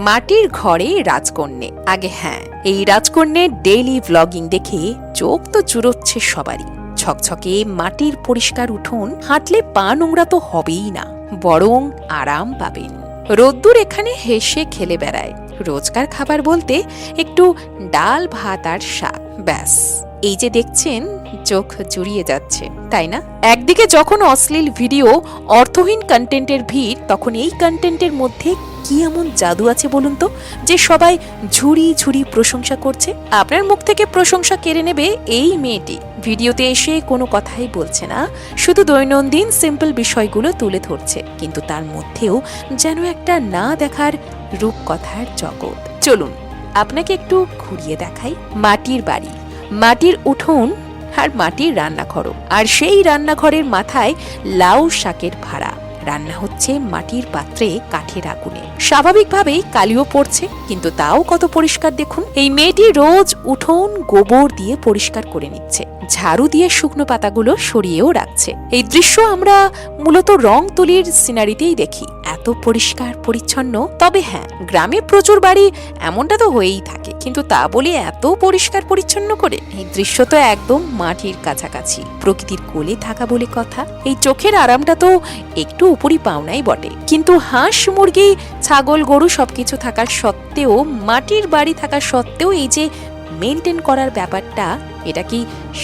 মাটির ঘরে রাজকন্যে। আগে হ্যাঁ, এই রাজকন্যের ডেইলি ভ্লগিং দেখে চোখ তো চুরোচ্ছে সবারই। ছকছকে মাটির পরিষ্কার উঠোন, হাঁটলে পা নোংরা তো হবেই না, বরং আরাম পাবেন। রোদ্দুর এখানে হেসে খেলে বেড়ায়। রোজকার খাবার বলতে একটু ডাল ভাত আর শাক, ব্যাস। এই যে দেখছেন, চোখ জুড়িয়ে যাচ্ছে, তাই না? একদিকে যখন অশ্লীল ভিডিও, অর্থহীন কন্টেন্টের ভিড়, তখন এই কন্টেন্টের মধ্যে কি এমন জাদু আছে বলুন তো, যে সবাই ঝুড়ি ঝুড়ি প্রশংসা করছে? আপনার মুখ থেকে প্রশংসা কেড়ে নেবে এই মেয়েটি। ভিডিওতে এসে কোনো কথাই বলছে না, শুধু দৈনন্দিন সিম্পল বিষয়গুলো তুলে ধরছে, কিন্তু তার মধ্যেও যেন একটা না দেখার রূপকথার জগৎ। চলুন আপনাকে একটু ঘুরিয়ে দেখাই। মাটির বাড়ি, মাটির উঠোন আর মাটির রান্নাঘরও, আর সেই রান্নাঘরের মাথায় লাউ শাকের ভাড়া। রান্না হচ্ছে মাটির পাত্রে কাঠের আগুনে। স্বাভাবিকভাবেই কালিও পড়ছে, কিন্তু তাও কত পরিষ্কার দেখুন। এই মেয়েটি রোজ উঠোন গোবর দিয়ে পরিষ্কার করে নিচ্ছে, ঝাড়ু দিয়ে শুকনো পাতাগুলো সরিয়েও রাখছে। এই দৃশ্য আমরা মূলত রং তুলির সিনারিতেই দেখি, এত পরিষ্কার পরিচ্ছন্ন। তবে হ্যাঁ, গ্রামে প্রচুর বাড়ি এমনটা তো হয়েই থাকে, কিন্তু তা বলে এত পরিষ্কার পরিচ্ছন্ন করে? এই দৃশ্য তো একদম মাটির কাছাকাছি, প্রকৃতির কোলে থাকা বলে কথা। এই চোখের আরামটা তো একটু উপরই পাওনাই বটে, কিন্তু হাঁস মুরগি ছাগল গরু সবকিছু থাকার সত্ত্বেও, মাটির বাড়ি থাকার সত্ত্বেও এই যে মেনটেন করার ব্যাপারটা, এটা কি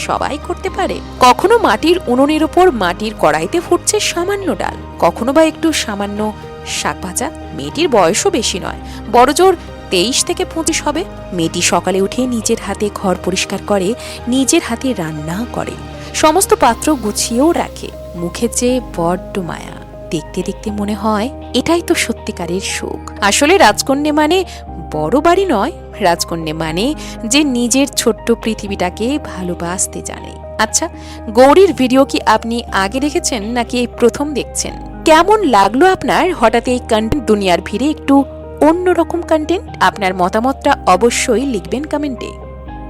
সবাই করতে পারে? কখনো মাটির উনুনের ওপর মাটির কড়াইতে ফুটছে সামান্য ডাল, কখনো বা একটু সামান্য শাক ভাজা। মেয়েটির বয়সও বেশি নয়, বড়জোর 23 থেকে 25 হবে। মেয়েটি সকালে উঠে নিজের হাতে ঘর পরিষ্কার করে, নিজের হাতে রান্না করে, সমস্ত পাত্র গুছিয়েও রাখে। মুখে চেয়ে বড্ড মায়া। দেখতে দেখতে মনে হয় এটাই তো সত্যিকারের সুখ। আসলে রাজকন্যা মানে বড় বাড়ি নয়, রাজকন্যা মানে যে নিজের ছোট্ট পৃথিবীটাকে ভালোবাসতে জানে। আচ্ছা, গৌরীর ভিডিও কি আপনি আগে দেখেছেন নাকি এই প্রথম দেখছেন? কেমন লাগলো আপনার হঠাৎ এই কন্টেন্ট দুনিয়ার ভিড়ে একটু অন্যরকম কন্টেন্ট? আপনার মতামতটা অবশ্যই লিখবেন কমেন্টে।